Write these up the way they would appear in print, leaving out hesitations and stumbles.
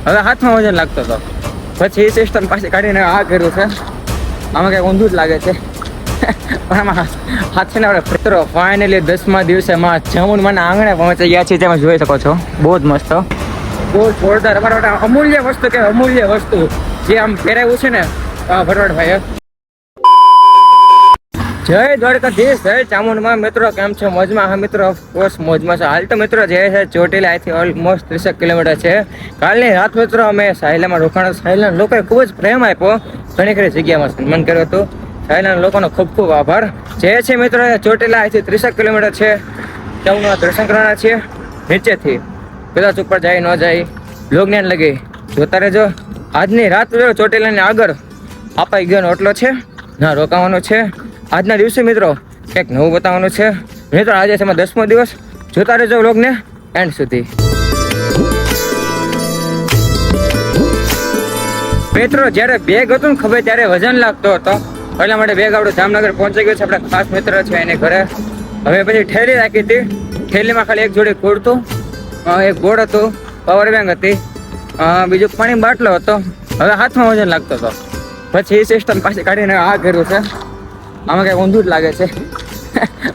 હવે હાથમાં વજન લાગતો હતો, પછી એ સિસ્ટમ પાછી કાઢીને આ કર્યું છે. આમાં કંઈક ઊંધું જ લાગે છે પણ આમાં હાથ છે ને આપણે મિત્રો ફાઇનલી 10મા દિવસેમાં જમુનમાના આંગણે પહોંચી ગયા છીએ. તમે જોઈ શકો છો, બહુ જ મસ્ત, બહુ જોરદાર. અમારા માટે અમૂલ્ય વસ્તુ કે અમૂલ્ય વસ્તુ જે આમ પહેરાવ્યું છે ને ભરવાડભાઈએ. જય દ્વારકાધીશ, જય ચામુંડમાં. મિત્રો કેમ છો? મોજમાં? હા મિત્રો, ઓફકોર્સ મોજમાં છે. હાલ તો મિત્રો જે છે ચોટીલા અહીંથી ઓલમોસ્ટ 30 કિલોમીટર છે. કાલની રાત મિત્રો અમે સાયલામાં રોકાણ. સાયલા લોકોએ ખૂબ જ પ્રેમ આપ્યો, ઘણી ખરી જગ્યામાં સન્માન કર્યું હતું. સાયલાના લોકોનો ખૂબ ખૂબ આભાર. જે છે મિત્રો ચોટીલા અહીંથી 30 કિલોમીટર છે. ત્યાં દર્શન કરવાના છીએ નીચેથી, કદાચ ઉપર જાય ન જાય લોકને લગી જોતા રહેજો. આજની રાત ચોટીલાની આગળ આપાઈ ગયો ઓટલો છે, ના રોકાવાનો છે. આજના દિવસે મિત્રો કંઈક નવું બતાવવાનું છે મિત્રો. આજે છે 10મો દિવસ. જોતા રહેજો વ્લોગને એન્ડ સુધી. મિત્રો જ્યારે બેગ હતું ને ખબર ત્યારે વજન લાગતો હતો, એટલા માટે બેગ આપણું જામનગર પહોંચી ગયું છે. આપણા ખાસ મિત્ર છે એને ઘરે. હવે પછી ઠેલી રાખી હતી. ઠેલીમાં ખાલી એક જોડી કુર્તું, એક બોર્ડ હતું, પાવર બેંક હતી, બીજું પાણી બાટલો હતો. હવે હાથમાં વજન લાગતો હતો, પછી એ સિસ્ટમ પાછી કાઢીને આ કર્યું છે. આમાં કંઈક ઊંધું જ લાગે છે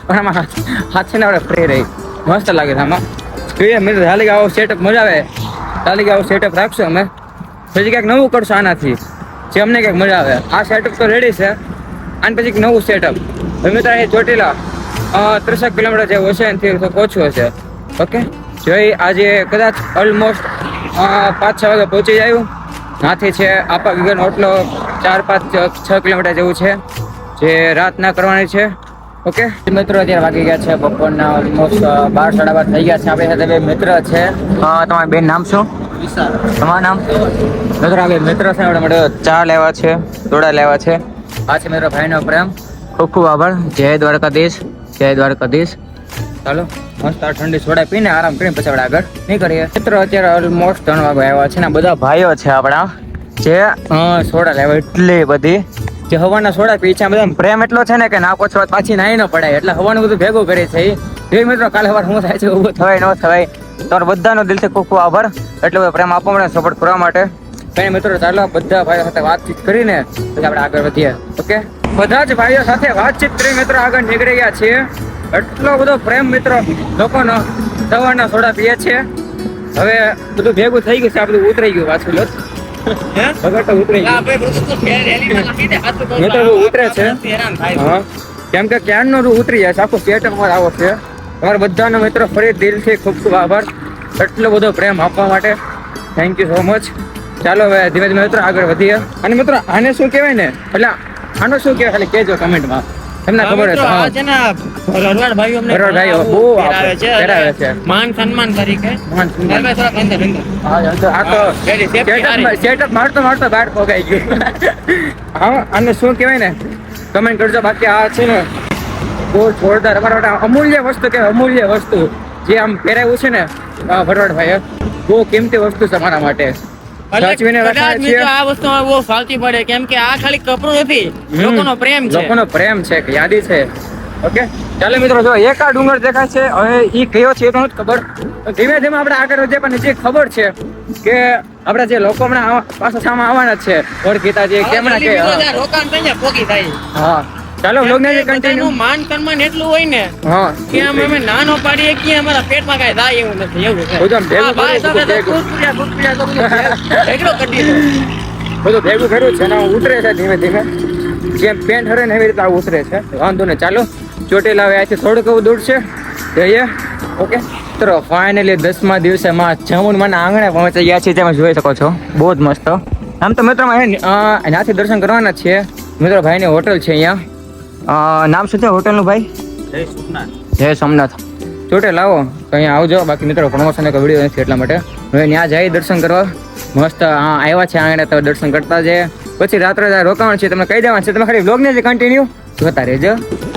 પણ આમાં હાથ છે ને આપણે ફ્રી રહી મસ્ત લાગે છે. આમાં જોઈએ મિત્રો, ચાલી આવો સેટઅપ મજા આવે. ચાલી આવો સેટઅપ રાખશું અમે, પછી ક્યાંક નવું કરશું આનાથી, જે અમને ક્યાંક મજા આવે. આ સેટઅપ તો રેડી છે, આને પછી નવું સેટઅપ. હવે મિત્રો અહીં ચોટીલા 30 કિલોમીટર જેવું હશે, એનાથી તો ઓછું હશે. ઓકે, જોઈ આજે કદાચ ઓલમોસ્ટ 5-6 વાગે પહોંચી જાય. ત્યાંથી છે આપા ગગન ઓટલો 4-5-6 કિલોમીટર જેવું છે, જે રાત ના કરવાની છે. ઓકે મિત્રો, અત્યારે વાગી ગયા છે બપોરના ઓલમોસ્ટ 12-12:30 થઈ ગયા છે. આપણી સાથે બે મિત્ર છે. તમારા બેન નામ શું? તમારું નામ? મિત્રો આ બે મિત્ર છે, આપણે માટે ચા લેવા છે, દોડા લેવા છે. આ છે મિત્રો ભાઈનો પ્રેમ. ખૂબ ખૂબ આભાર. જય દ્વારકાધીશ, જય દ્વારકાધીશ. ચાલો મસ્ત આ ઠંડી સોડા પીને આરામ કરીને પછી આપણે આગળ નીકળીએ. મિત્રો અત્યારે ઓલમોસ્ટ 3 વાગે આવ્યા છે ને બધા ભાઈઓ છે આપણા જે સોડા લેવા એટલી બધી, જે હવાના સોડા પી છે. બધા પ્રેમ એટલો છે ને કે ના પૂછવા પાછી નાઈ ન પડાય, એટલે હવાનું બધું ભેગું કરે છે. એ મિત્રો કાલે સવાર શું થાય છે, ઊભું થવાય ન થવાય. તમારો બધાનો દિલથી ખૂબ ખૂબ આભાર, એટલો બધો પ્રેમ આપવા માટે, સપોર્ટ કરવા માટે. કઈ મિત્રો ચાલો બધા ભાઈઓ સાથે વાતચીત કરીને પછી આપણે આગળ વધીએ. ઓકે, બધા જ ભાઈઓ સાથે વાતચીત કરી મિત્રો આગળ નીકળી ગયા છીએ. એટલો બધો પ્રેમ મિત્રો લોકોનો, સવારના સોડા પીએ છે. હવે બધું ભેગું થઈ ગયું છે, આ બધું ઉતરી ગયું પાછું લો ઉતરે છે. કેમ કે ક્યારનો ઉતરી જાય છે, આખું સેટઅપમાં આવો છે. તમારા બધાનો મિત્રો ફરી દિલથી ખૂબ ખૂબ આભાર, એટલો બધો પ્રેમ આપવા માટે. Thank you so much. ચાલો હવે ધીમે ધીમે મિત્રો આગળ વધીએ. અને મિત્રો આને શું કહેવાય ને, એટલે આનો શું કહેવાય ખાલી કહેજો કમેન્ટમાં, તમને ખબર હશે. ભરવાડ છે માન સન્માન તરીકે. સેટઅપ મારતો મારતો બાર પોગાઈ ગયું. હા, આને શું કહેવાય ને કમેન્ટ કરજો. બાકી આ છે ને બહુ જોરદાર, અમારા માટે અમૂલ્ય વસ્તુ કે અમૂલ્ય વસ્તુ જે આમ પહેરાવ્યું છે ને ભરવાડભાઈએ, બહુ કિંમતી વસ્તુ છે અમારા માટે. સાચવીને રાખીએ છીએ. આ વસ્તુ બહુ સાચી પડે, કેમ કે આ ખાલી કપડું નથી, લોકોનો પ્રેમ છે. લોકોનો પ્રેમ છે, યાદી છે. ઓકે ચાલો મિત્રો, જો એક આ ડુંગર દેખાય છે, હવે ઈ કયો છે એ તો નથી ખબર. ધીમે ધીમે આપણે આગળ વધીએ, પણ જે ખબર છે કે આપડા જે લોકો હમણાં પાછા સામે આવવાના છે, ઓળખીતા જે કેમના કે રોકાણ થઈ પોકી થાય. હા ચાલો વ્લોગ ને કન્ટિન્યુ. માન સન્માન એટલું હોય ને કે અમે નાનો પાડીએ કે અમારા પેટમાં કાંઈ થાય એવું નથી. એવું બધું ભેગું કર્યું છે ને ઉતરે છે ધીમે ધીમે, જેમ પેન્ટ હરે ને એવી રીતે ઉતરે છે. વાંધો ને, ચાલો ચોટીલા આવે આથી થોડુંક એવું દૂર છે, જઈએ. ઓકે મિત્રો ફાઇનલી 10મા દિવસેમાં જમુનમાના આંગણે પહોંચી ગયા છીએ. તમે જોઈ શકો છો, બહુ જ મસ્ત. આમ તો મિત્રો ત્યાંથી દર્શન કરવાના છીએ. મિત્રો ભાઈની હોટલ છે અહીંયા. નામ શું છે હોટલનું ભાઈ? જય સોમનાથ. ચોટીલા આવો તો અહીંયા આવજો. બાકી મિત્રો પ્રમોશન એક વિડીયો નથી એટલા માટે હવે ત્યાં જઈ દર્શન કરવા. મસ્ત આવ્યા છે આંગણે, તમે દર્શન કરતા જઈએ. પછી રાત્રે રોકાવાનું છે, તમને કહી દેવાનું છે. તમે ખાલી વ્લોગને જ કન્ટિન્યુ જોતા રહેજો.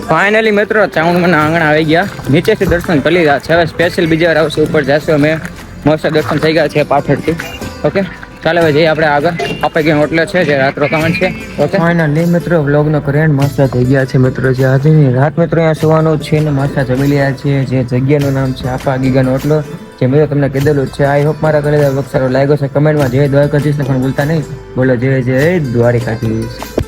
ફાઇનલી મિત્રો ચામુંડમાના આંગણા આવી ગયા. નીચેથી દર્શન કરી લીધા છે, હવે સ્પેશિયલ બીજી વાર આવશે, ઉપર જશું અમે. મસ્ત દર્શન થઈ ગયા છે પાછળથી. ઓકે ચાલો હવે જઈએ આપણે આગળ. આપણે ક્યાં હોટલ છે જે રાત રોકાવાનું છે. ઓકે ફાઇનલી મિત્રો વ્લોગનો કરેન્ડ મસ્ત થઈ ગયા છે મિત્રો. જે આજની રાત મિત્રો અહીંયા સુવાનું છે ને મસ્ત જમી રહ્યા છીએ. જે જગ્યાનું નામ છે આપા ગીગાનો હોટલો. જે મેં તમને કીધેલું છે. આઈ હોપ મારા કરેલા વર્ક સારો લાગ્યો છે. કમેન્ટમાં જય દ્વારકાધીશ લખવાનું ભૂલતા નહીં. બોલો જય દ્વારકાધીશ.